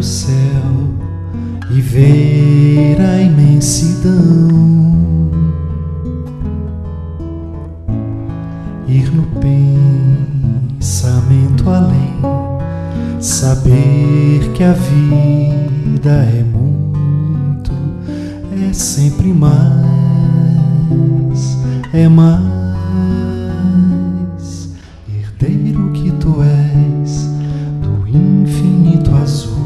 céu e ver a imensidão, ir no pensamento além, saber que a vida é muito, é sempre mais, é mais. Herdeiro que tu és do infinito azul,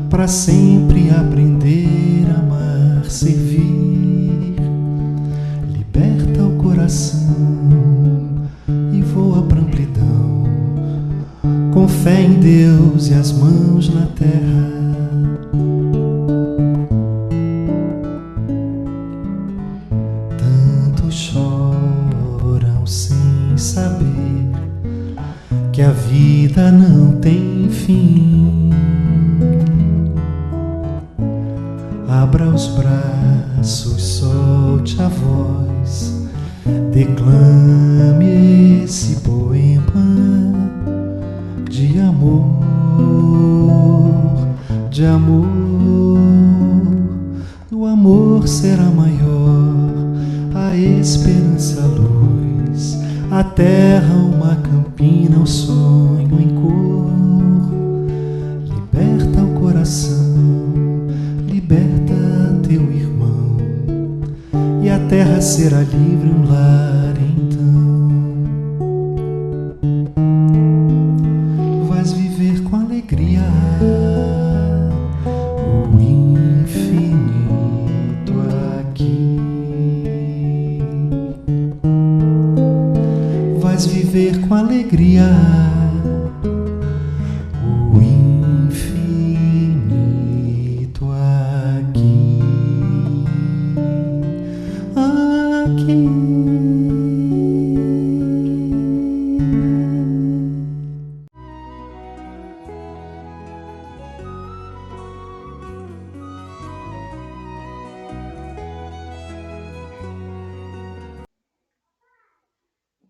para sempre aprender a amar, servir. Liberta o coração e voa pra amplidão, com fé em Deus e as mãos na terra. Tantos choram sem saber que a vida não tem fim. Abra os braços, solte a voz, declame esse poema de amor, de amor. O amor será maior, a esperança, a luz, a terra, uma campina, o sonho em cor. Liberta o coração, liberta teu irmão, e a terra será livre, um lar então. Vais viver com alegria o infinito aqui. Vais viver com alegria o infinito aqui. Aqui.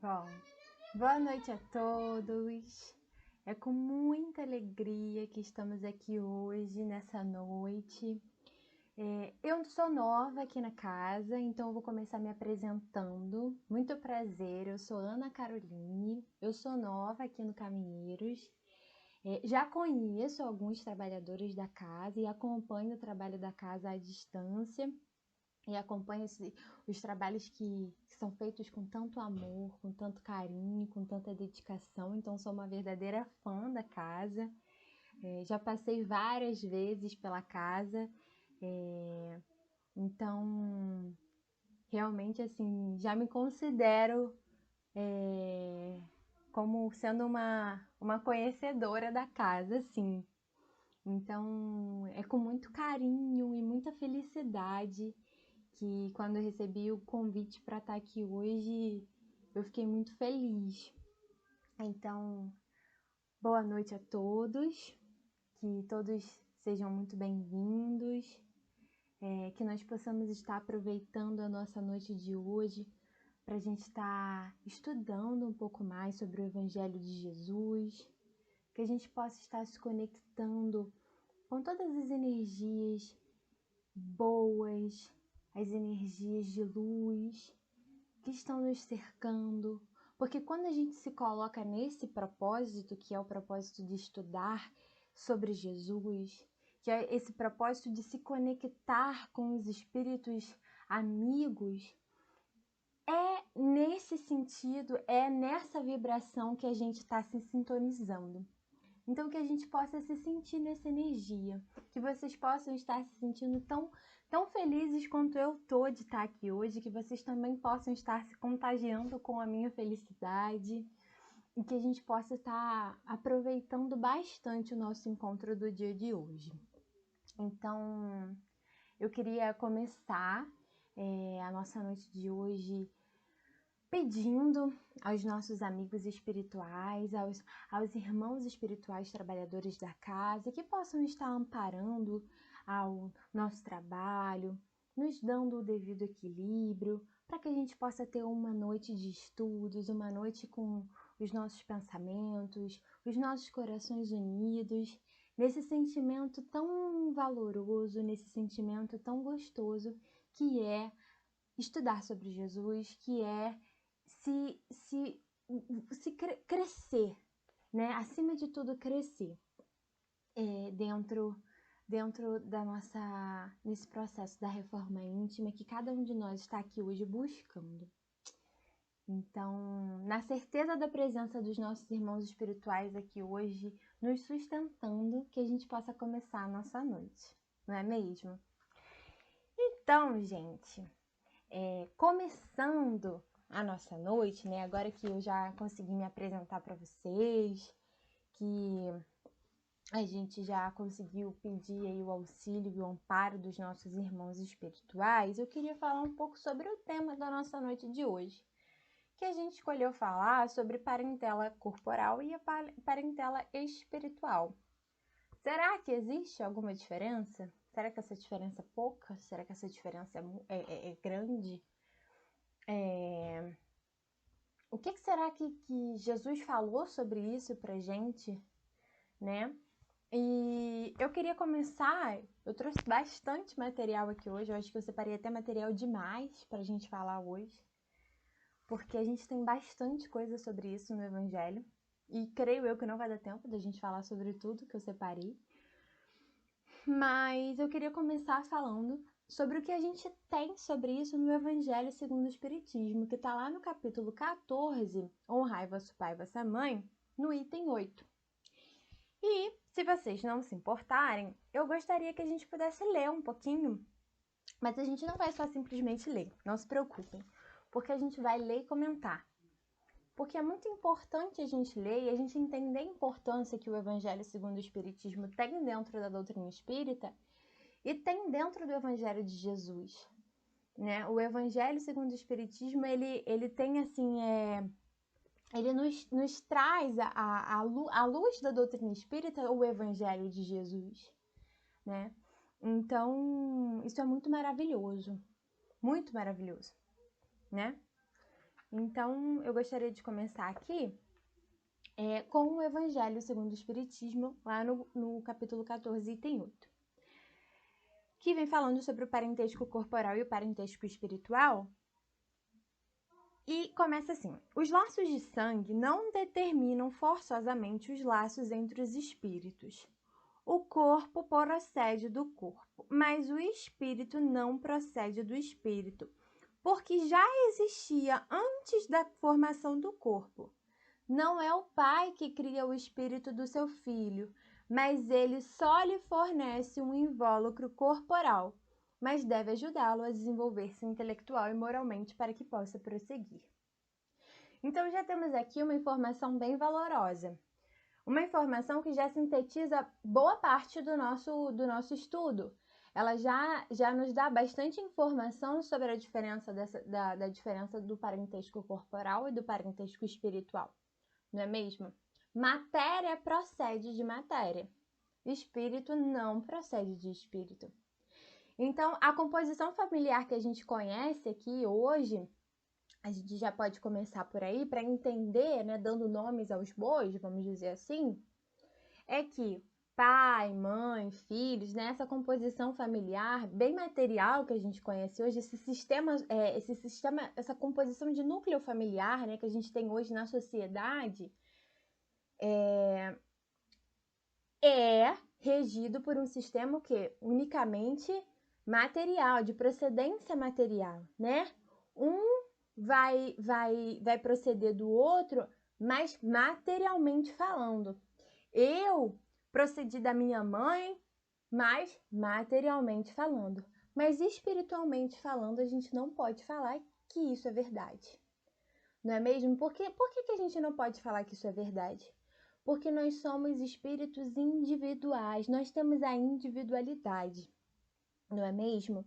Bom, boa noite a todos. É com muita alegria que estamos aqui hoje, nessa noite. Eu sou nova aqui na casa, então eu vou começar me apresentando. Muito prazer, eu sou Ana Caroline, eu sou nova aqui no Caminheiros. Já conheço alguns trabalhadores da casa e acompanho o trabalho da casa à distância. E acompanho os trabalhos que são feitos com tanto amor, com tanto carinho, com tanta dedicação. Então, sou uma verdadeira fã da casa. Já passei várias vezes pela casa. Então, realmente, assim, já me considero como sendo uma conhecedora da casa, sim. Então, é com muito carinho e muita felicidade que quando eu recebi o convite para estar aqui hoje, eu fiquei muito feliz. Então, boa noite a todos, que todos sejam muito bem-vindos, que nós possamos estar aproveitando a nossa noite de hoje para a gente estar estudando um pouco mais sobre o Evangelho de Jesus, que a gente possa estar se conectando com todas as energias boas, as energias de luz que estão nos cercando, porque quando a gente se coloca nesse propósito, que é o propósito de estudar sobre Jesus, que é esse propósito de se conectar com os espíritos amigos, é nesse sentido, é nessa vibração que a gente está se sintonizando. Então, que a gente possa se sentir nessa energia, que vocês possam estar se sentindo tão felizes quanto eu tô de estar aqui hoje, que vocês também possam estar se contagiando com a minha felicidade e que a gente possa estar aproveitando bastante o nosso encontro do dia de hoje. Então, eu queria começar a nossa noite de hoje pedindo aos nossos amigos espirituais, aos irmãos espirituais trabalhadores da casa, que possam estar amparando ao nosso trabalho, nos dando o devido equilíbrio, para que a gente possa ter uma noite de estudos, uma noite com os nossos pensamentos, os nossos corações unidos, nesse sentimento tão valoroso, nesse sentimento tão gostoso que é estudar sobre Jesus, que é crescer, né? Acima de tudo, crescer dentro da nesse processo da reforma íntima que cada um de nós está aqui hoje buscando. Então, na certeza da presença dos nossos irmãos espirituais aqui hoje, nos sustentando, que a gente possa começar a nossa noite, não é mesmo? Então, gente, começando a nossa noite, né? Agora que eu já consegui me apresentar para vocês, que a gente já conseguiu pedir aí o auxílio e o amparo dos nossos irmãos espirituais, eu queria falar um pouco sobre o tema da nossa noite de hoje, que a gente escolheu falar sobre parentela corporal e a parentela espiritual. Será que existe alguma diferença? Será que essa diferença é pouca? Será que essa diferença é grande? O que será que Jesus falou sobre isso pra gente, né? E eu queria começar, eu trouxe bastante material aqui hoje, eu acho que eu separei até material demais pra gente falar hoje, porque a gente tem bastante coisa sobre isso no Evangelho, e creio eu que não vai dar tempo da gente falar sobre tudo que eu separei, mas eu queria começar falando sobre o que a gente tem sobre isso no Evangelho segundo o Espiritismo, que está lá no capítulo 14, Honrai vosso pai e vossa mãe, no item 8. E, se vocês não se importarem, eu gostaria que a gente pudesse ler um pouquinho, mas a gente não vai só simplesmente ler, não se preocupem, porque a gente vai ler e comentar. Porque é muito importante a gente ler e a gente entender a importância que o Evangelho segundo o Espiritismo tem dentro da doutrina espírita e tem dentro do Evangelho de Jesus, né? O Evangelho segundo o Espiritismo, ele tem assim, ele nos traz a luz da doutrina espírita, o Evangelho de Jesus, né? Então, isso é muito maravilhoso, né? Então, eu gostaria de começar aqui com o Evangelho segundo o Espiritismo, lá no capítulo 14, item 8, que vem falando sobre o parentesco corporal e o parentesco espiritual. E começa assim: os laços de sangue não determinam forçosamente os laços entre os espíritos. O corpo procede do corpo, mas o espírito não procede do espírito, porque já existia antes da formação do corpo. Não é o pai que cria o espírito do seu filho, mas ele só lhe fornece um invólucro corporal, mas deve ajudá-lo a desenvolver-se intelectual e moralmente para que possa prosseguir. Então já temos aqui uma informação bem valorosa, uma informação que já sintetiza boa parte do nosso estudo. Ela já nos dá bastante informação sobre a diferença da diferença do parentesco corporal e do parentesco espiritual, não é mesmo? Matéria procede de matéria, espírito não procede de espírito. Então, a composição familiar que a gente conhece aqui hoje, a gente já pode começar por aí para entender, né, dando nomes aos bois, vamos dizer assim, é que pai, mãe, filhos, né, essa composição familiar bem material que a gente conhece hoje, esse sistema, essa composição de núcleo familiar, né, que a gente tem hoje na sociedade, é regido por um sistema que unicamente material, de procedência material, né? Um vai proceder do outro, mas materialmente falando. Eu procedi da minha mãe, mas materialmente falando. Mas espiritualmente falando, a gente não pode falar que isso é verdade. Não é mesmo? Por que a gente não pode falar que isso é verdade? Porque nós somos espíritos individuais, nós temos a individualidade, não é mesmo?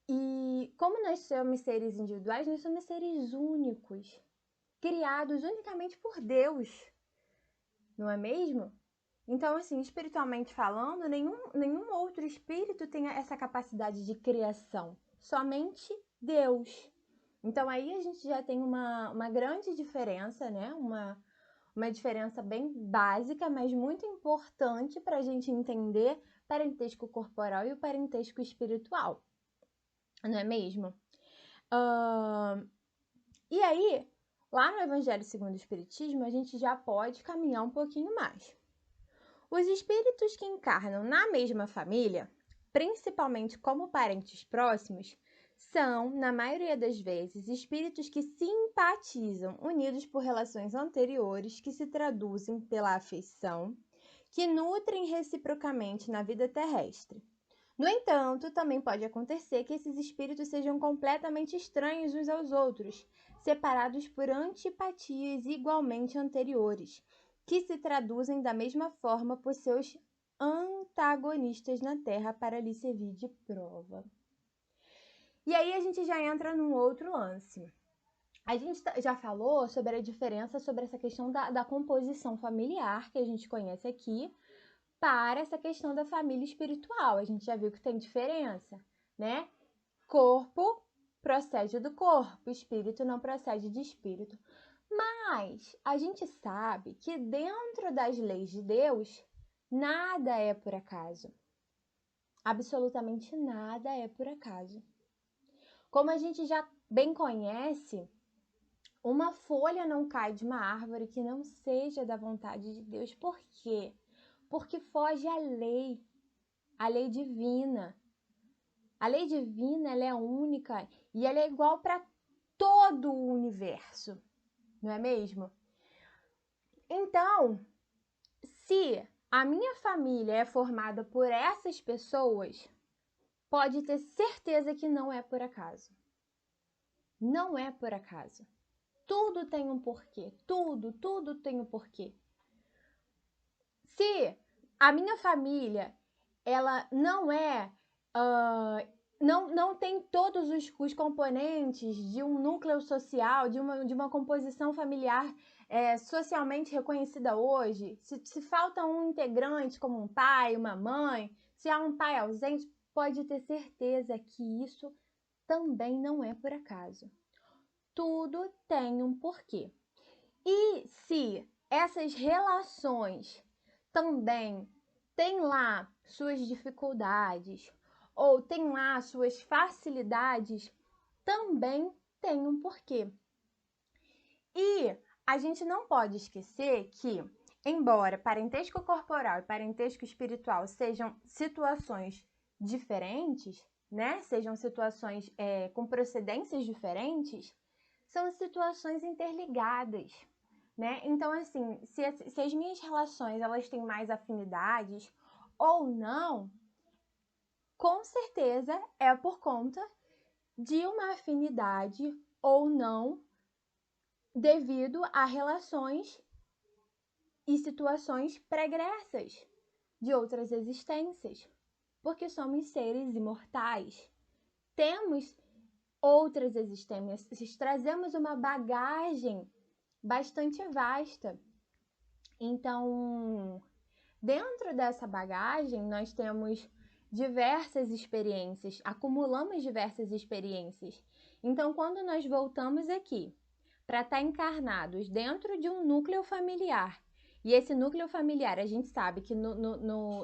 E como nós somos seres individuais, nós somos seres únicos, criados unicamente por Deus, não é mesmo? Então, assim, espiritualmente falando, nenhum outro espírito tem essa capacidade de criação, somente Deus. Então, aí a gente já tem uma grande diferença, né? Uma diferença bem básica, mas muito importante para a gente entender o parentesco corporal e o parentesco espiritual, não é mesmo? E aí, lá no Evangelho segundo o Espiritismo, a gente já pode caminhar um pouquinho mais. Os espíritos que encarnam na mesma família, principalmente como parentes próximos, são, na maioria das vezes, espíritos que simpatizam, unidos por relações anteriores que se traduzem pela afeição, que nutrem reciprocamente na vida terrestre. No entanto, também pode acontecer que esses espíritos sejam completamente estranhos uns aos outros, separados por antipatias igualmente anteriores, que se traduzem da mesma forma por seus antagonistas na Terra para lhe servir de prova. E aí a gente já entra num outro lance. A gente já falou sobre a diferença, sobre essa questão da composição familiar, que a gente conhece aqui, para essa questão da família espiritual. A gente já viu que tem diferença, né? Corpo procede do corpo, espírito não procede de espírito. Mas a gente sabe que dentro das leis de Deus, nada é por acaso. Absolutamente nada é por acaso. Como a gente já bem conhece, uma folha não cai de uma árvore que não seja da vontade de Deus. Por quê? Porque foge à lei divina. A lei divina, ela é única e ela é igual para todo o universo, não é mesmo? Então, se a minha família é formada por essas pessoas, pode ter certeza que não é por acaso. Não é por acaso. Tudo tem um porquê. Tudo tem um porquê. Se a minha família, ela não é... não tem todos os componentes de um núcleo social, de uma composição familiar socialmente reconhecida hoje, se falta um integrante como um pai, uma mãe, se há um pai ausente, pode ter certeza que isso também não é por acaso. Tudo tem um porquê. E se essas relações também têm lá suas dificuldades, ou tem lá suas facilidades, também tem um porquê. E a gente não pode esquecer que, embora parentesco corporal e parentesco espiritual sejam situações diferentes, né? Sejam situações com procedências diferentes, são situações interligadas, né? Então, assim, se as minhas relações elas têm mais afinidades ou não, com certeza é por conta de uma afinidade ou não devido a relações e situações pregressas de outras existências, porque somos seres imortais. Temos outras existências, trazemos uma bagagem bastante vasta. Então, dentro dessa bagagem, nós temos diversas experiências, acumulamos diversas experiências. Então, quando nós voltamos aqui para estar encarnados dentro de um núcleo familiar, e esse núcleo familiar, a gente sabe que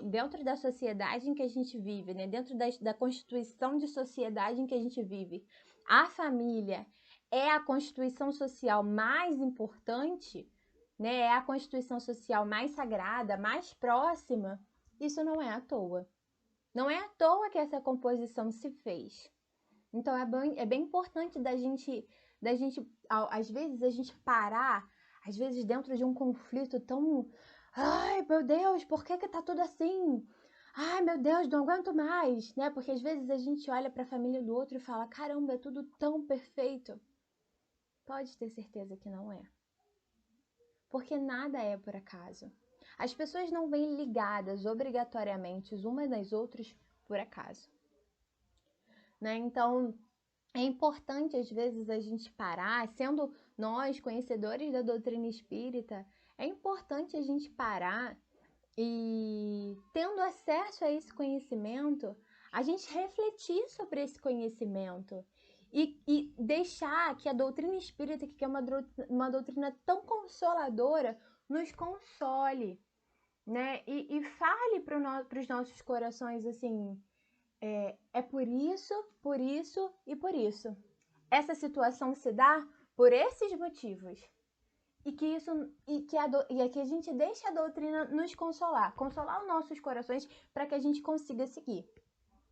dentro da sociedade em que a gente vive, né, dentro da constituição de sociedade em que a gente vive, a família é a constituição social mais importante, né, é a constituição social mais sagrada, mais próxima. Isso não é à toa. Não é à toa que essa composição se fez. Então, é bem importante da gente, às vezes, a gente parar, às vezes, dentro de um conflito tão... Ai, meu Deus, por que tá tudo assim? Ai, meu Deus, não aguento mais, né? Porque, às vezes, a gente olha para a família do outro e fala, caramba, é tudo tão perfeito. Pode ter certeza que não é. Porque nada é por acaso. As pessoas não vêm ligadas obrigatoriamente umas nas outras por acaso, né? Então, é importante, às vezes, a gente parar, sendo nós conhecedores da doutrina espírita, é importante a gente parar e, tendo acesso a esse conhecimento, a gente refletir sobre esse conhecimento e deixar que a doutrina espírita, que é uma doutrina tão consoladora, nos console, né? E fale para os nossos corações assim, é por isso e por isso. Essa situação se dá por esses motivos. E que a gente deixe a doutrina nos consolar os nossos corações para que a gente consiga seguir,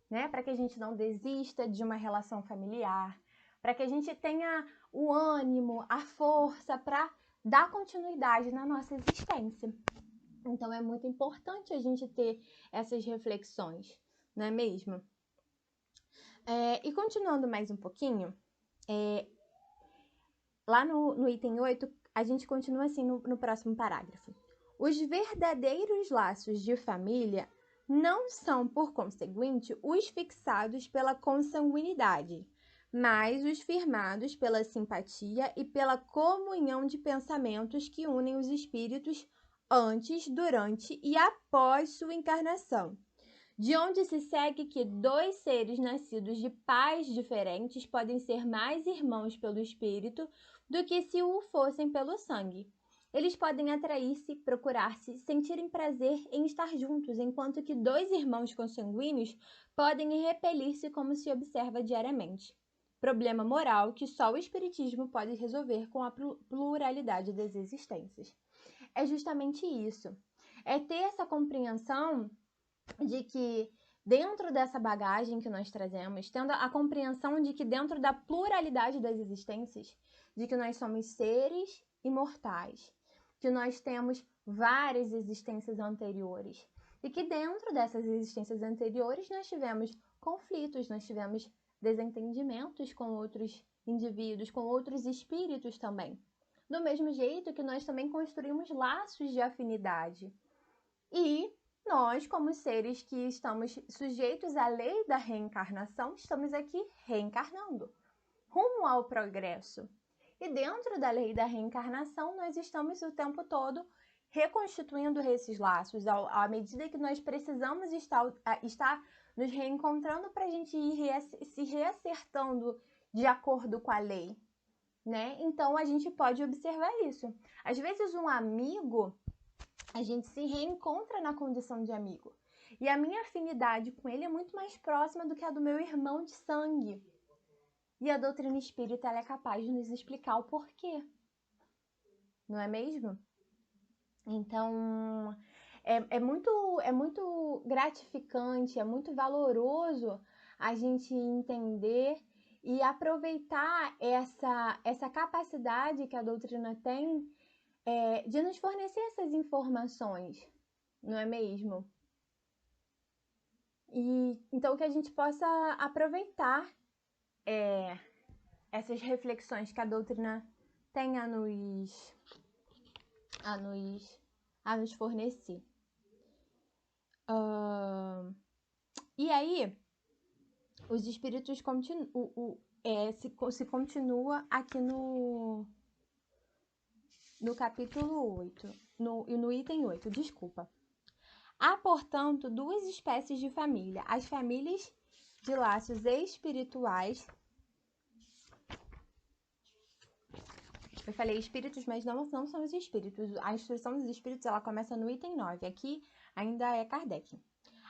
né? Para que a gente não desista de uma relação familiar, para que a gente tenha o ânimo, a força para dar continuidade na nossa existência. Então é muito importante a gente ter essas reflexões, não é mesmo? E continuando mais um pouquinho, lá no item 8, a gente continua assim no próximo parágrafo. Os verdadeiros laços de família não são, por conseguinte, os fixados pela consanguinidade, mas os firmados pela simpatia e pela comunhão de pensamentos que unem os espíritos antes, durante e após sua encarnação. De onde se segue que dois seres nascidos de pais diferentes podem ser mais irmãos pelo espírito do que se o fossem pelo sangue. Eles podem atrair-se, procurar-se, sentirem prazer em estar juntos, enquanto que dois irmãos consanguíneos podem repelir-se como se observa diariamente. Problema moral que só o espiritismo pode resolver com a pluralidade das existências. É justamente isso. É ter essa compreensão de que dentro dessa bagagem que nós trazemos, tendo a compreensão de que dentro da pluralidade das existências, de que nós somos seres imortais, que nós temos várias existências anteriores, e que dentro dessas existências anteriores nós tivemos conflitos, nós tivemos desentendimentos com outros indivíduos, com outros espíritos também. Do mesmo jeito que nós também construímos laços de afinidade. E nós, como seres que estamos sujeitos à lei da reencarnação, estamos aqui reencarnando, rumo ao progresso. E dentro da lei da reencarnação, nós estamos o tempo todo reconstituindo esses laços, à medida que nós precisamos estar nos reencontrando para a gente ir se reacertando de acordo com a lei, né? Então, a gente pode observar isso. Às vezes, um amigo, a gente se reencontra na condição de amigo. E a minha afinidade com ele é muito mais próxima do que a do meu irmão de sangue. E a doutrina espírita ela é capaz de nos explicar o porquê. Não é mesmo? Então, é muito gratificante, é muito valoroso a gente entender e aproveitar essa capacidade que a doutrina tem de nos fornecer essas informações, não é mesmo? E então que a gente possa aproveitar essas reflexões que a doutrina tem a nos fornecer. E aí, os espíritos se continua aqui no capítulo 8, no item 8, desculpa. Há, portanto, duas espécies de família. As famílias de laços espirituais. Eu falei espíritos, mas não são os espíritos. A instrução dos espíritos ela começa no item 9. Aqui ainda é Kardec.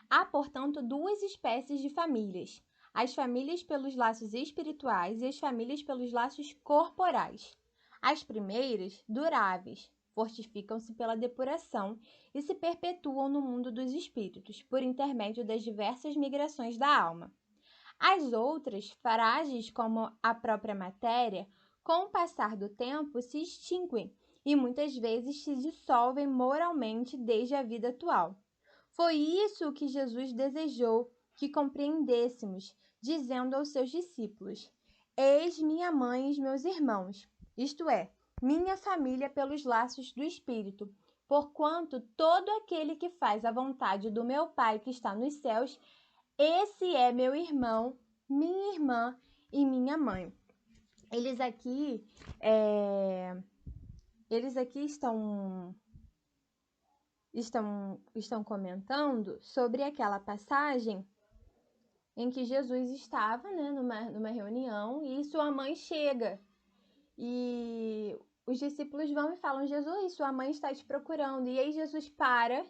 Há, portanto, duas espécies de famílias. As famílias pelos laços espirituais e as famílias pelos laços corporais. As primeiras, duráveis, fortificam-se pela depuração e se perpetuam no mundo dos espíritos, por intermédio das diversas migrações da alma. As outras, frágeis como a própria matéria, com o passar do tempo se extinguem e muitas vezes se dissolvem moralmente desde a vida atual. Foi isso que Jesus desejou que compreendêssemos, dizendo aos seus discípulos: Eis minha mãe e meus irmãos, isto é, minha família pelos laços do Espírito, porquanto todo aquele que faz a vontade do meu Pai que está nos céus, esse é meu irmão, minha irmã e minha mãe. Eles aqui estão comentando sobre aquela passagem em que Jesus estava, né, numa reunião e sua mãe chega. E os discípulos vão e falam: Jesus, sua mãe está te procurando. E aí Jesus para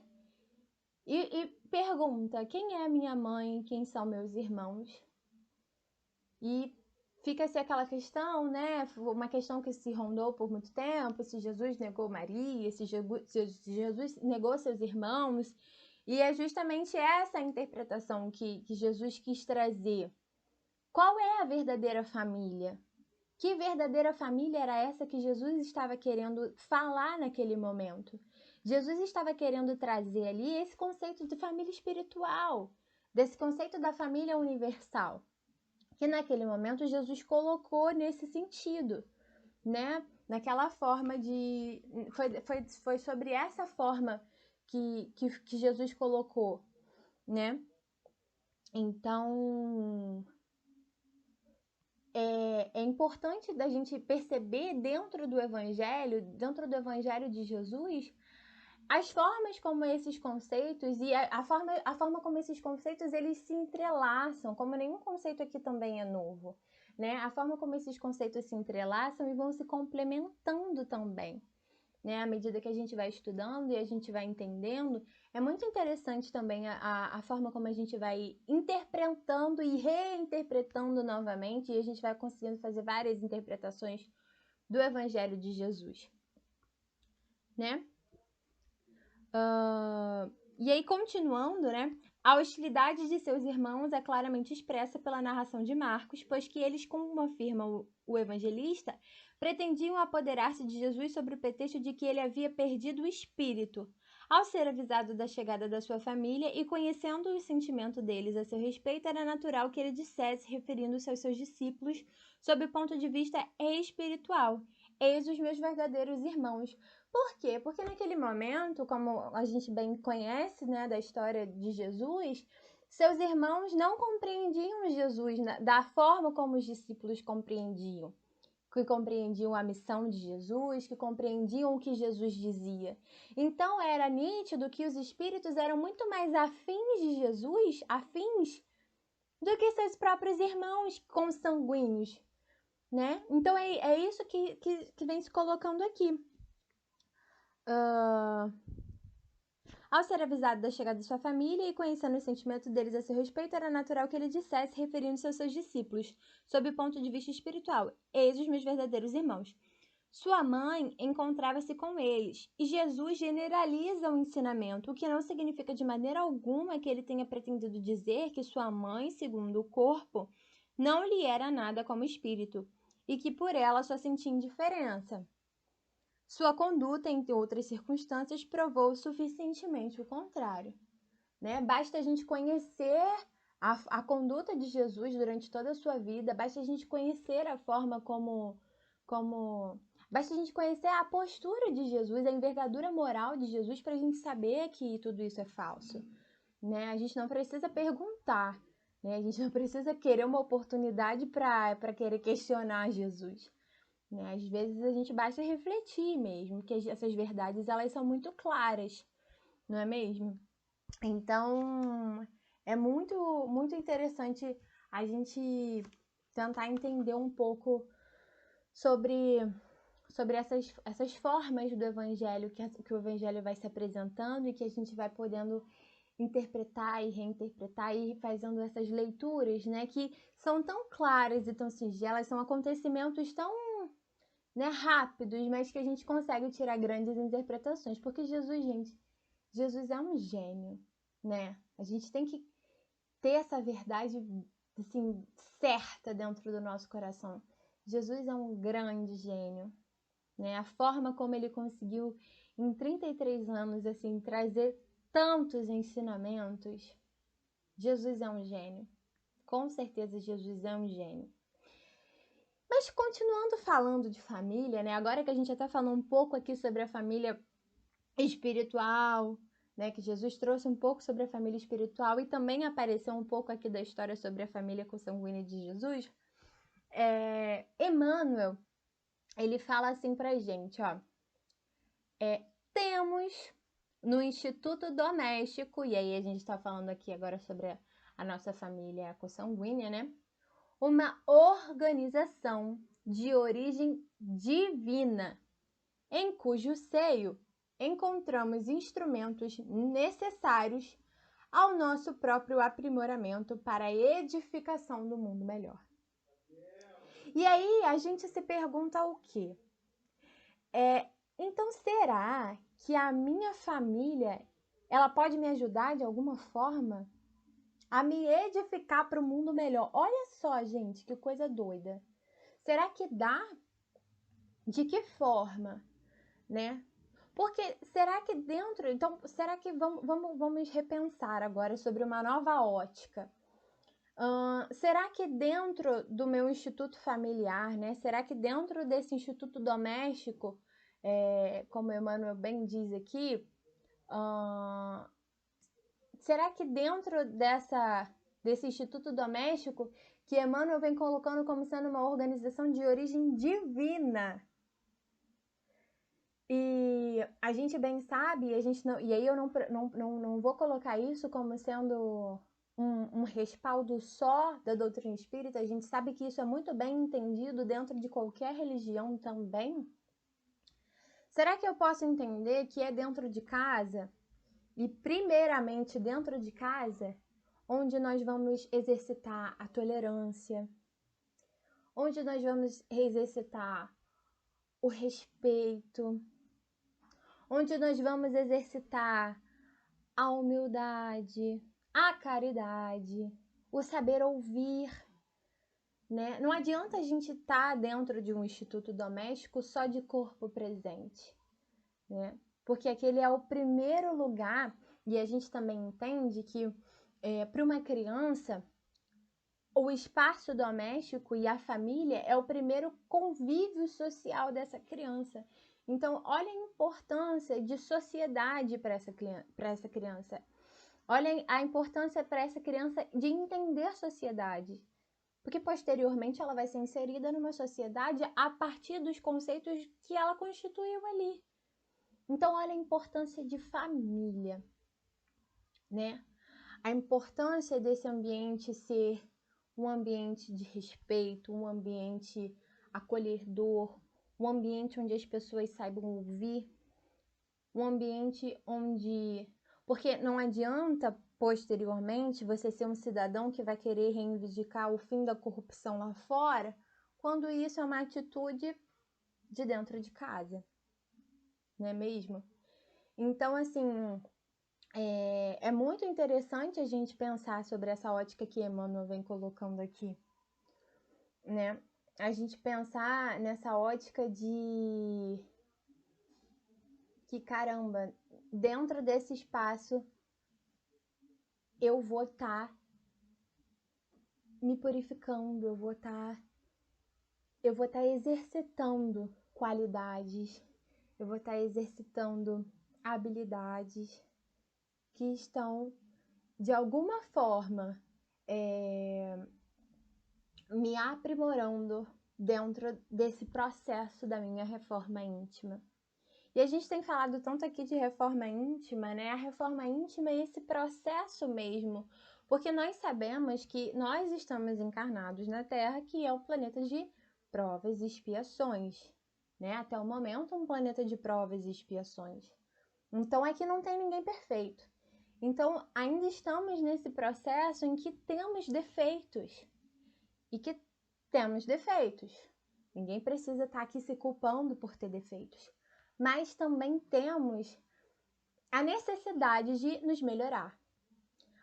e pergunta: quem é minha mãe? Quem são meus irmãos? E fica-se aquela questão, né? Uma questão que se rondou por muito tempo: se Jesus negou Maria, se Jesus negou seus irmãos. E é justamente essa a interpretação que Jesus quis trazer. Qual é a verdadeira família? Que verdadeira família era essa que Jesus estava querendo falar naquele momento? Jesus estava querendo trazer ali esse conceito de família espiritual, desse conceito da família universal, que naquele momento Jesus colocou nesse sentido, né? Naquela forma de... Foi sobre essa forma que Jesus colocou, né? Então, é importante da gente perceber dentro do Evangelho de Jesus, as formas como esses conceitos e a forma como esses conceitos eles se entrelaçam, como nenhum conceito aqui também é novo, né? A forma como esses conceitos se entrelaçam e vão se complementando também, né? À medida que a gente vai estudando e a gente vai entendendo, é muito interessante também a forma como a gente vai interpretando e reinterpretando novamente, e a gente vai conseguindo fazer várias interpretações do Evangelho de Jesus, né? E aí, continuando, né? A hostilidade de seus irmãos é claramente expressa pela narração de Marcos, pois que eles, como afirma o evangelista, pretendiam apoderar-se de Jesus sob o pretexto de que ele havia perdido o espírito. Ao ser avisado da chegada da sua família e conhecendo o sentimento deles a seu respeito, era natural que ele dissesse, referindo-se aos seus discípulos, sob o ponto de vista espiritual: eis os meus verdadeiros irmãos. Por quê? Porque naquele momento, como a gente bem conhece, né, da história de Jesus, seus irmãos não compreendiam Jesus da forma como os discípulos compreendiam, que compreendiam a missão de Jesus, que compreendiam o que Jesus dizia. Então era nítido que os espíritos eram muito mais afins de Jesus, do que seus próprios irmãos consanguíneos, né? Então é isso que vem se colocando aqui. Ao ser avisado da chegada de sua família e conhecendo o sentimento deles a seu respeito, era natural que ele dissesse, referindo-se aos seus discípulos, sob o ponto de vista espiritual: eis os meus verdadeiros irmãos. Sua mãe encontrava-se com eles, e Jesus generaliza o ensinamento, o que não significa de maneira alguma que ele tenha pretendido dizer que sua mãe, segundo o corpo, não lhe era nada como espírito, e que por ela só sentia indiferença. Sua conduta, entre outras circunstâncias, provou suficientemente o contrário, né? Basta a gente conhecer a conduta de Jesus durante toda a sua vida, basta a gente conhecer a forma basta a gente conhecer a postura de Jesus, a envergadura moral de Jesus, para a gente saber que tudo isso é falso, né? A gente não precisa perguntar, né? A gente não precisa querer uma oportunidade para querer questionar Jesus. Né? Às vezes a gente basta refletir mesmo, que essas verdades elas são muito claras, não é mesmo? Então é muito interessante a gente tentar entender um pouco sobre essas formas do evangelho, que o evangelho vai se apresentando e que a gente vai podendo interpretar e reinterpretar e ir fazendo essas leituras, né, que são tão claras e tão singelas, são acontecimentos tão, né, rápidos, mas que a gente consegue tirar grandes interpretações. Porque Jesus é um gênio, né? A gente tem que ter essa verdade, assim, certa dentro do nosso coração. Jesus é um grande gênio, né? A forma como ele conseguiu, em 33 anos, assim, trazer tantos ensinamentos. Jesus é um gênio. Com certeza, Jesus é um gênio. Mas continuando falando de família, né? Agora que a gente até falou um pouco aqui sobre a família espiritual, né? Que Jesus trouxe um pouco sobre a família espiritual e também apareceu um pouco aqui da história sobre a família consanguínea de Jesus. Emmanuel, ele fala assim pra gente, ó. Temos no Instituto Doméstico, e aí a gente tá falando aqui agora sobre a nossa família consanguínea, né? Uma organização de origem divina em cujo seio encontramos instrumentos necessários ao nosso próprio aprimoramento para a edificação do mundo melhor. E aí a gente se pergunta o quê? Então será que a minha família, ela pode me ajudar de alguma forma a me edificar para o mundo melhor? Olha só, gente, que coisa doida. Será que dá? De que forma, né? Porque será que dentro... Então, será que vamos repensar agora sobre uma nova ótica? Será que dentro do meu instituto familiar, né? Será que dentro desse instituto doméstico, como Emmanuel bem diz aqui, será que dentro desse instituto doméstico, que Emmanuel vem colocando como sendo uma organização de origem divina, e a gente bem sabe, e aí eu não vou colocar isso como sendo um respaldo só da doutrina espírita, a gente sabe que isso é muito bem entendido dentro de qualquer religião também. Será que eu posso entender que é dentro de casa, e primeiramente dentro de casa, onde nós vamos exercitar a tolerância, onde nós vamos exercitar o respeito, onde nós vamos exercitar a humildade, a caridade, o saber ouvir, né? Não adianta a gente estar dentro de um instituto doméstico só de corpo presente, né? Porque aquele é o primeiro lugar, e a gente também entende que para uma criança, o espaço doméstico e a família é o primeiro convívio social dessa criança. Então, olha a importância de sociedade para essa criança. Olha a importância para essa criança de entender sociedade. Porque, posteriormente, ela vai ser inserida numa sociedade a partir dos conceitos que ela constituiu ali. Então, olha a importância de família, né? A importância desse ambiente ser um ambiente de respeito, um ambiente acolhedor, um ambiente onde as pessoas saibam ouvir, um ambiente onde... Porque não adianta, posteriormente, você ser um cidadão que vai querer reivindicar o fim da corrupção lá fora, quando isso é uma atitude de dentro de casa, não é mesmo? Então, assim, é muito interessante a gente pensar sobre essa ótica que Emmanuel vem colocando aqui, né? A gente pensar nessa ótica de que, caramba, dentro desse espaço eu vou estar me purificando, eu vou estar exercitando qualidades, eu vou estar exercitando habilidades que estão, de alguma forma, me aprimorando dentro desse processo da minha reforma íntima. E a gente tem falado tanto aqui de reforma íntima, né? A reforma íntima é esse processo mesmo, porque nós sabemos que nós estamos encarnados na Terra, que é o planeta de provas e expiações, né? Até o momento, um planeta de provas e expiações. Então, aqui não tem ninguém perfeito. Então, ainda estamos nesse processo em que temos defeitos. E que temos defeitos. Ninguém precisa estar aqui se culpando por ter defeitos. Mas também temos a necessidade de nos melhorar.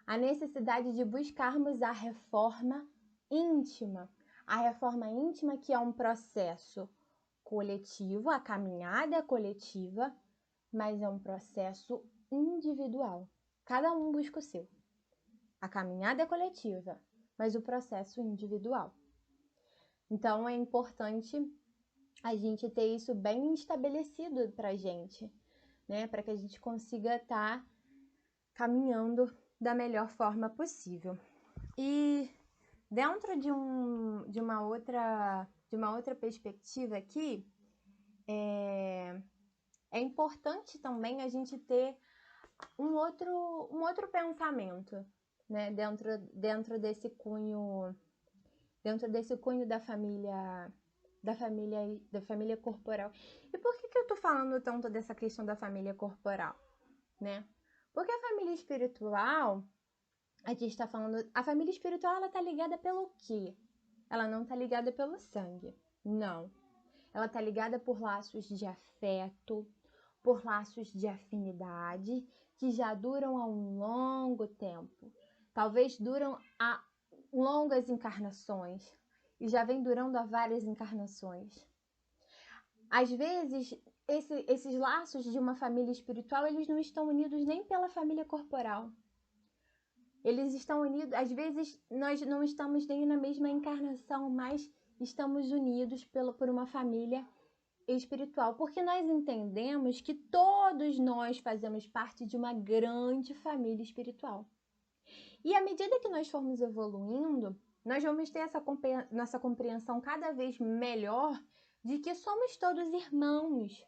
A necessidade de buscarmos a reforma íntima. A reforma íntima que é um processo coletivo, a caminhada é coletiva, mas é um processo individual. Cada um busca o seu. A caminhada é coletiva, mas o processo individual. Então, é importante a gente ter isso bem estabelecido pra gente, né? Para que a gente consiga estar caminhando da melhor forma possível. E dentro de uma outra perspectiva aqui, é importante também a gente ter um outro pensamento, né? Dentro desse cunho da família da família corporal. E por que eu tô falando tanto dessa questão da família corporal, né? Porque a família espiritual, a gente está falando, a família espiritual, ela tá ligada pelo quê? Ela não tá ligada pelo sangue, não. Ela tá ligada por laços de afeto, por laços de afinidade, que já duram há um longo tempo. Talvez duram há longas encarnações, e já vem durando há várias encarnações. Às vezes, esses laços de uma família espiritual, eles não estão unidos nem pela família corporal. Eles estão unidos, às vezes nós não estamos nem na mesma encarnação, mas estamos unidos por uma família espiritual, porque nós entendemos que todos nós fazemos parte de uma grande família espiritual. E à medida que nós formos evoluindo, nós vamos ter nossa compreensão cada vez melhor de que somos todos irmãos,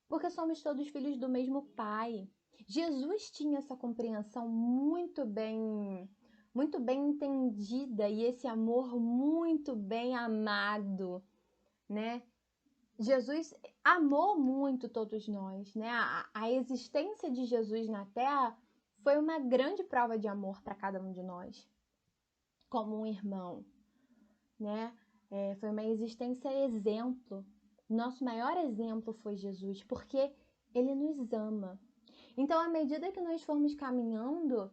porque somos todos filhos do mesmo Pai. Jesus tinha essa compreensão muito bem entendida e esse amor muito bem amado, né? Jesus amou muito todos nós, né? A existência de Jesus na Terra foi uma grande prova de amor para cada um de nós, como um irmão, né? Foi uma existência exemplo. Nosso maior exemplo foi Jesus, porque ele nos ama. Então, à medida que nós formos caminhando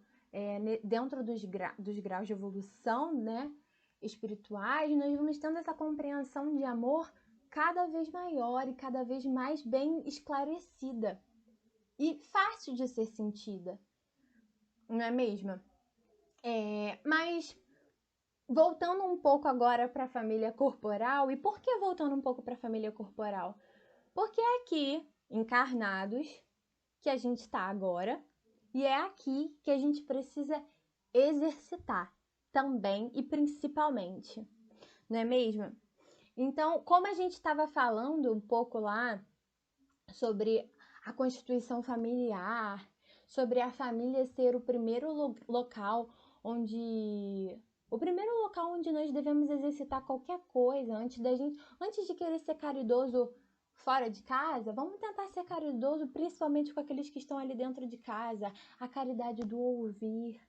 dentro dos graus de evolução, né, espirituais, nós vamos tendo essa compreensão de amor cada vez maior e cada vez mais bem esclarecida e fácil de ser sentida, não é mesmo? Mas voltando um pouco agora para a família corporal, e por que voltando um pouco para a família corporal? Porque é aqui, encarnados, que a gente está agora, e é aqui que a gente precisa exercitar também e principalmente, não é mesmo? Então, como a gente estava falando um pouco lá sobre a constituição familiar, sobre a família ser o primeiro local onde nós devemos exercitar qualquer coisa antes de querer ser caridoso fora de casa, vamos tentar ser caridoso principalmente com aqueles que estão ali dentro de casa, a caridade do ouvir,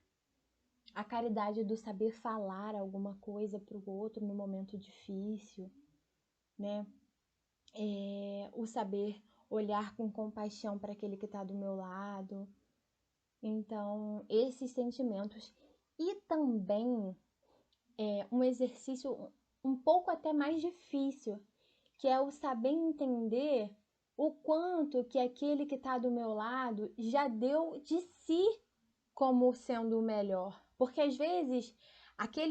a caridade do saber falar alguma coisa para o outro no momento difícil, né? O saber olhar com compaixão para aquele que está do meu lado. Então, esses sentimentos. E também um exercício um pouco até mais difícil, que é o saber entender o quanto que aquele que está do meu lado já deu de si como sendo o melhor. Porque às vezes,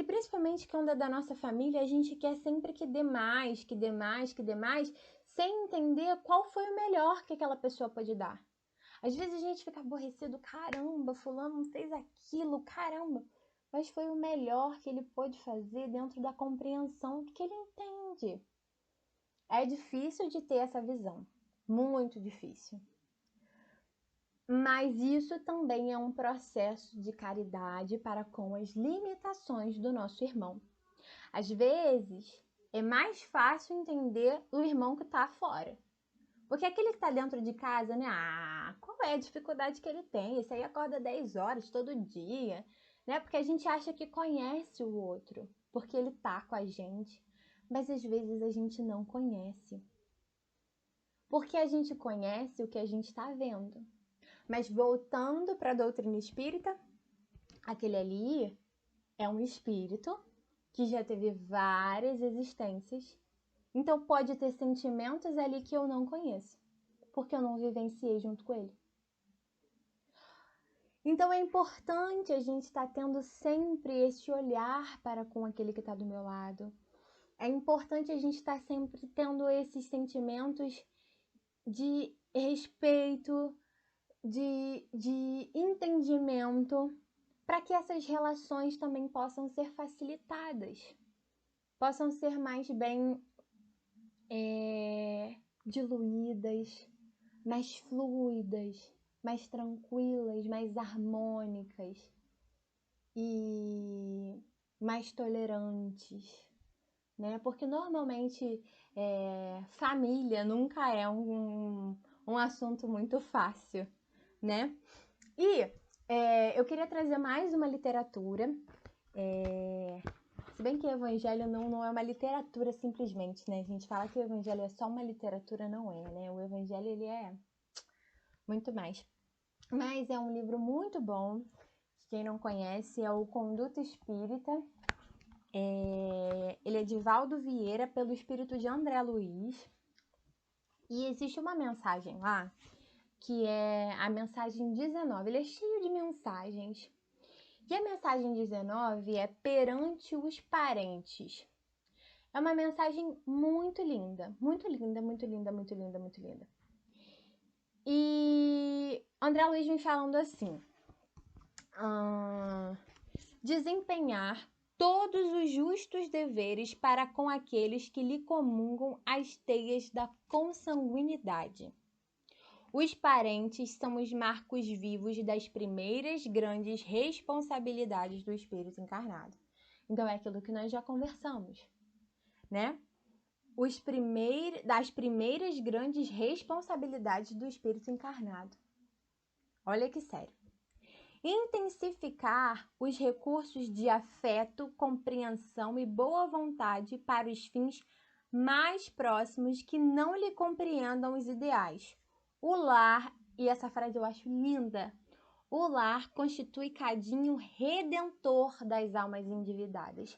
principalmente quando é da nossa família, a gente quer sempre que dê mais, que dê mais, que dê mais, sem entender qual foi o melhor que aquela pessoa pode dar. Às vezes a gente fica aborrecido, caramba, fulano fez aquilo, caramba, mas foi o melhor que ele pôde fazer dentro da compreensão que ele entende. É difícil de ter essa visão, muito difícil. Mas isso também é um processo de caridade para com as limitações do nosso irmão. Às vezes, é mais fácil entender o irmão que está fora. Porque aquele que está dentro de casa, né? Qual é a dificuldade que ele tem? Esse aí acorda 10 horas todo dia, né? Porque a gente acha que conhece o outro, porque ele tá com a gente. Mas às vezes a gente não conhece. Porque a gente conhece o que a gente está vendo. Mas voltando para a doutrina espírita, aquele ali é um espírito que já teve várias existências. Então pode ter sentimentos ali que eu não conheço, porque eu não vivenciei junto com ele. Então é importante a gente estar tendo sempre esse olhar para com aquele que está do meu lado. É importante a gente estar sempre tendo esses sentimentos de respeito, de entendimento, para que essas relações também possam ser facilitadas, possam ser mais bem diluídas, mais fluidas, mais tranquilas, mais harmônicas e mais tolerantes, né? Porque normalmente família nunca é um assunto muito fácil, né? E eu queria trazer mais uma literatura. Se bem que o Evangelho não é uma literatura simplesmente, né? A gente fala que o Evangelho é só uma literatura, não é, né? O Evangelho, ele é muito mais. Mas é um livro muito bom. Quem não conhece é o Conduta Espírita. Ele é de Valdo Vieira, pelo espírito de André Luiz. E existe uma mensagem lá, que é a mensagem 19. Ele é cheio de mensagens. E a mensagem 19 é perante os parentes. É uma mensagem muito linda, muito linda, muito linda, muito linda, muito linda. E André Luiz vem falando assim: desempenhar todos os justos deveres para com aqueles que lhe comungam as teias da consanguinidade. Os parentes são os marcos vivos das primeiras grandes responsabilidades do espírito encarnado. Então é aquilo que nós já conversamos, né? Das primeiras grandes responsabilidades do espírito encarnado. Olha que sério. Intensificar os recursos de afeto, compreensão e boa vontade para os fins mais próximos que não lhe compreendam os ideais. O lar, e essa frase eu acho linda, o lar constitui cadinho redentor das almas endividadas.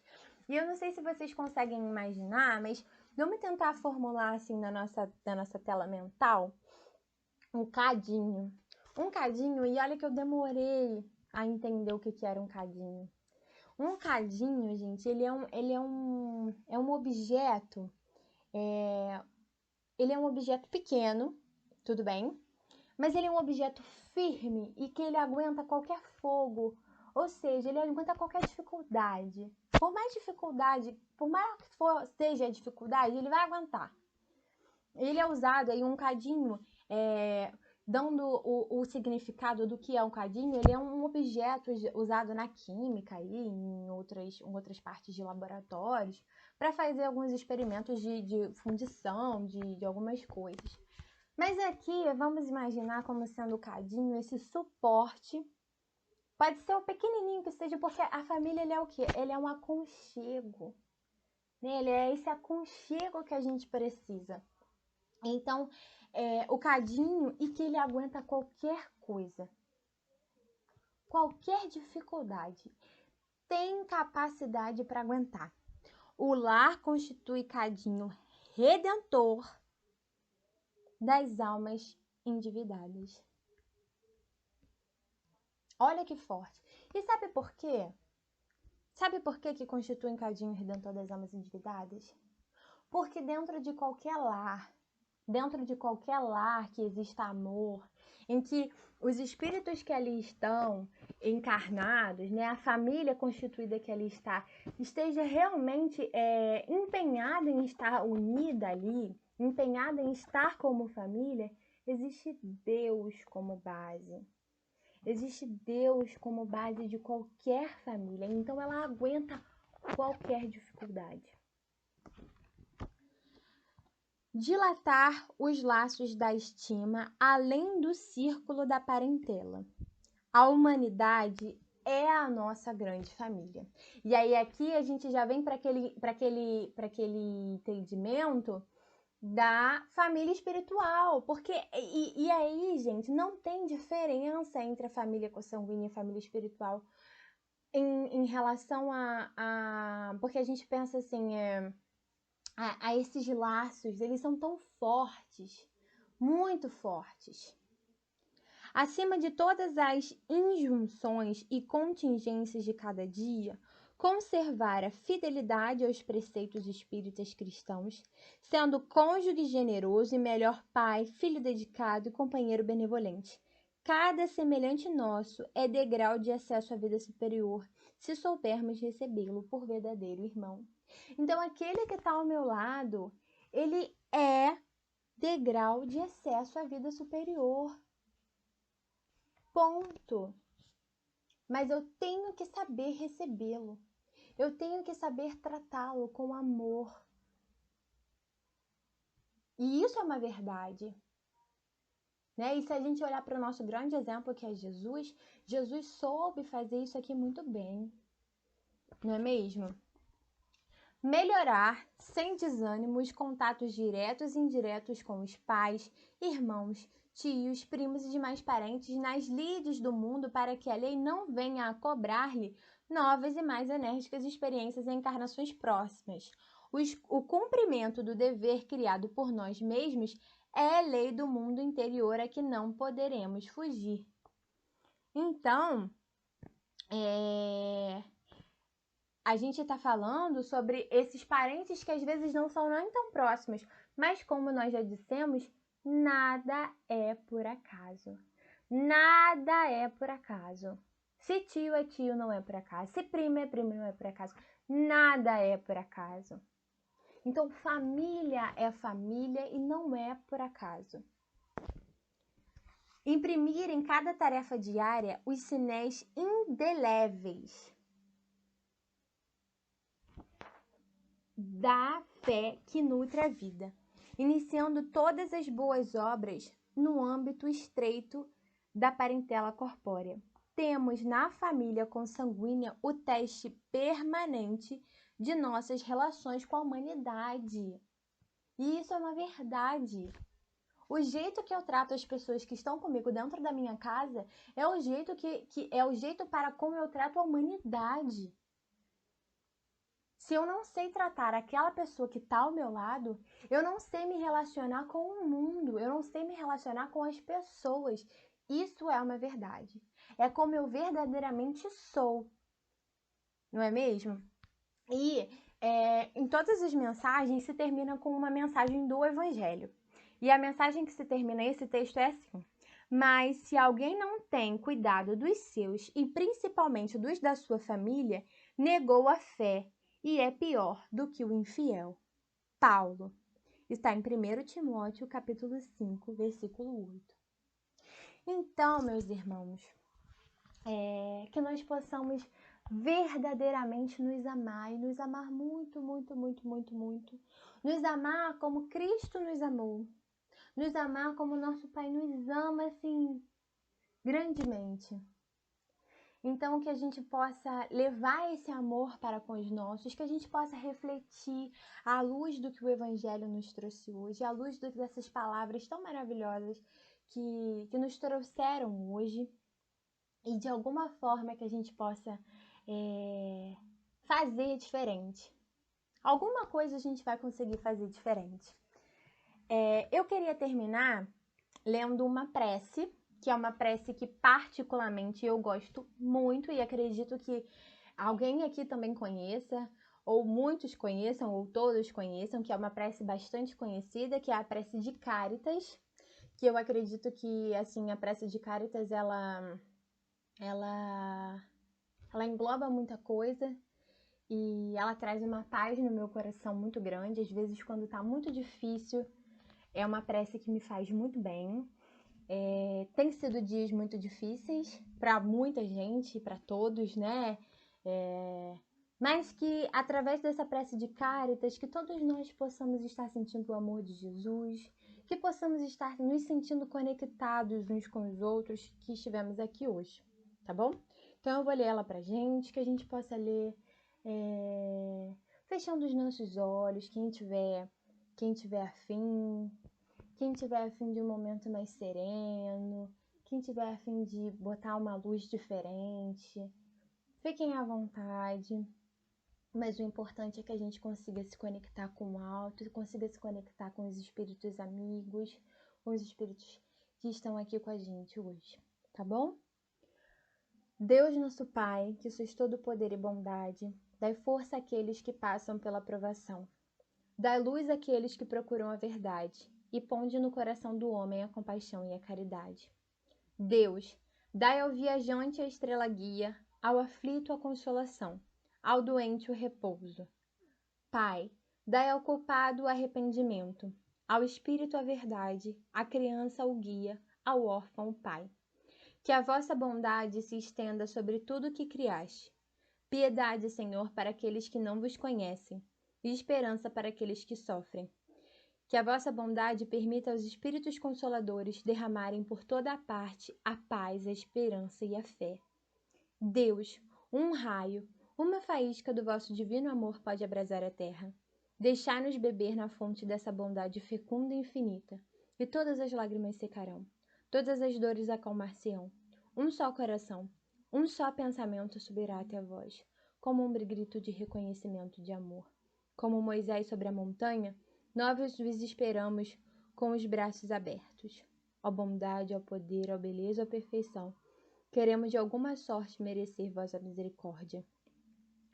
E eu não sei se vocês conseguem imaginar, mas vamos tentar formular assim na nossa tela mental um cadinho. Um cadinho, e olha que eu demorei a entender o que era um cadinho. Um cadinho, gente, ele é um objeto, ele é um objeto pequeno, tudo bem? Mas ele é um objeto firme e que ele aguenta qualquer fogo, ou seja, ele aguenta qualquer dificuldade. Por mais que seja a dificuldade, ele vai aguentar. Ele é usado aí um cadinho, dando o significado do que é um cadinho, ele é um objeto usado na química e em outras partes de laboratórios para fazer alguns experimentos de fundição de algumas coisas. Mas aqui vamos imaginar como sendo o cadinho, esse suporte. Pode ser o pequenininho que seja, porque a família ele é o quê? Ele é um aconchego. Né? Ele é esse aconchego que a gente precisa. Então, o cadinho e que ele aguenta qualquer coisa. Qualquer dificuldade. Tem capacidade para aguentar. O lar constitui cadinho redentor das almas endividadas. Olha que forte. E sabe por quê? Sabe por que constitui um cadinho redentor das almas endividadas? Porque dentro de qualquer lar que exista amor, em que os espíritos que ali estão encarnados, né, a família constituída que ali está, esteja realmente empenhada em estar unida ali, empenhada em estar como família, existe Deus como base. Existe Deus como base de qualquer família, então ela aguenta qualquer dificuldade. Dilatar os laços da estima além do círculo da parentela. A humanidade é a nossa grande família. E aí aqui a gente já vem para aquele entendimento da família espiritual, porque e aí, gente, não tem diferença entre a família consanguínea e a família espiritual em relação porque a gente pensa assim, a esses laços, eles são tão fortes, muito fortes. Acima de todas as injunções e contingências de cada dia, conservar a fidelidade aos preceitos espíritas cristãos, sendo cônjuge generoso e melhor pai, filho dedicado e companheiro benevolente. Cada semelhante nosso é degrau de acesso à vida superior, se soubermos recebê-lo por verdadeiro irmão. Então, aquele que está ao meu lado, ele é degrau de acesso à vida superior. Ponto. Mas eu tenho que saber recebê-lo. Eu tenho que saber tratá-lo com amor. E isso é uma verdade. Né? E se a gente olhar para o nosso grande exemplo, que é Jesus, Jesus soube fazer isso aqui muito bem. Não é mesmo? Melhorar, sem desânimo, os contatos diretos e indiretos com os pais, irmãos, tios, primos e demais parentes nas lides do mundo para que a lei não venha a cobrar-lhe novas e mais enérgicas experiências em encarnações próximas. O cumprimento do dever criado por nós mesmos é lei do mundo interior a que não poderemos fugir. Então, a gente está falando sobre esses parentes que às vezes não são nem tão próximos, mas como nós já dissemos, nada é por acaso. Nada é por acaso. Se tio é tio, não é por acaso. Se primo é primo, não é por acaso. Nada é por acaso. Então, família é família e não é por acaso. Imprimir em cada tarefa diária os sinéis indeléveis da fé que nutre a vida, iniciando todas as boas obras no âmbito estreito da parentela corpórea. Temos na família consanguínea o teste permanente de nossas relações com a humanidade. E isso é uma verdade. O jeito que eu trato as pessoas que estão comigo dentro da minha casa é o jeito que é o jeito para como eu trato a humanidade. Se eu não sei tratar aquela pessoa que está ao meu lado, eu não sei me relacionar com o mundo, eu não sei me relacionar com as pessoas. Isso é uma verdade. É como eu verdadeiramente sou, não é mesmo? E em todas as mensagens se termina com uma mensagem do Evangelho. E a mensagem que se termina esse texto é assim: mas se alguém não tem cuidado dos seus, e principalmente dos da sua família, negou a fé e é pior do que o infiel. Paulo. Está em 1 Timóteo, capítulo 5, versículo 8. Então, meus irmãos, que nós possamos verdadeiramente nos amar e nos amar muito, muito, muito, muito, muito. Nos amar como Cristo nos amou. Nos amar como nosso Pai nos ama, assim, grandemente. Então, que a gente possa levar esse amor para com os nossos, que a gente possa refletir à luz do que o Evangelho nos trouxe hoje, à luz dessas palavras tão maravilhosas que nos trouxeram hoje, e de alguma forma que a gente possa fazer diferente. Alguma coisa a gente vai conseguir fazer diferente. Eu queria terminar lendo uma prece, que é uma prece que particularmente eu gosto muito e acredito que alguém aqui também conheça, ou muitos conheçam, ou todos conheçam, que é uma prece bastante conhecida, que é a prece de Cáritas, que eu acredito que, assim, a prece de Cáritas, ela engloba muita coisa e ela traz uma paz no meu coração muito grande. Às vezes, quando tá muito difícil, é uma prece que me faz muito bem. Tem sido dias muito difíceis para muita gente, para todos, né? Mas que através dessa prece de Cáritas, que todos nós possamos estar sentindo o amor de Jesus, que possamos estar nos sentindo conectados uns com os outros que estivemos aqui hoje, tá bom? Então eu vou ler ela pra gente, que a gente possa ler fechando os nossos olhos, quem tiver afim. Quem tiver a fim de um momento mais sereno, quem tiver a fim de botar uma luz diferente, fiquem à vontade. Mas o importante é que a gente consiga se conectar com o alto, consiga se conectar com os espíritos amigos, com os espíritos que estão aqui com a gente hoje, tá bom? Deus nosso Pai, que sois todo poder e bondade, dai força àqueles que passam pela provação. Dai luz àqueles que procuram a verdade, e ponde no coração do homem a compaixão e a caridade. Deus, dai ao viajante a estrela guia, ao aflito a consolação, ao doente o repouso. Pai, dai ao culpado o arrependimento, ao espírito a verdade, à criança o guia, ao órfão o pai. Que a vossa bondade se estenda sobre tudo o que criaste. Piedade, Senhor, para aqueles que não vos conhecem, e esperança para aqueles que sofrem. Que a vossa bondade permita aos Espíritos Consoladores derramarem por toda a parte a paz, a esperança e a fé. Deus, um raio, uma faísca do vosso divino amor pode abrasar a terra. Deixai-nos beber na fonte dessa bondade fecunda e infinita, e todas as lágrimas secarão, todas as dores acalmar-se-ão. Um só coração, um só pensamento subirá até vós, como um grito de reconhecimento de amor. Como Moisés sobre a montanha, nós vos esperamos com os braços abertos. Ó bondade, ó poder, ó beleza, ó perfeição, queremos de alguma sorte merecer vossa misericórdia.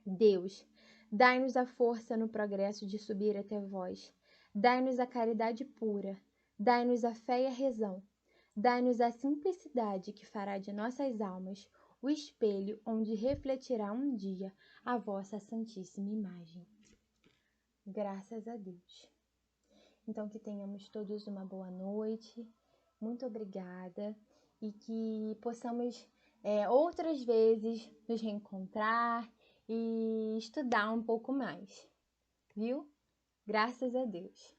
Deus, dai-nos a força no progresso de subir até vós. Dai-nos a caridade pura. Dai-nos a fé e a razão. Dai-nos a simplicidade que fará de nossas almas o espelho onde refletirá um dia a vossa santíssima imagem. Graças a Deus. Então, que tenhamos todos uma boa noite. Muito obrigada. E que possamos outras vezes nos reencontrar e estudar um pouco mais, viu? Graças a Deus.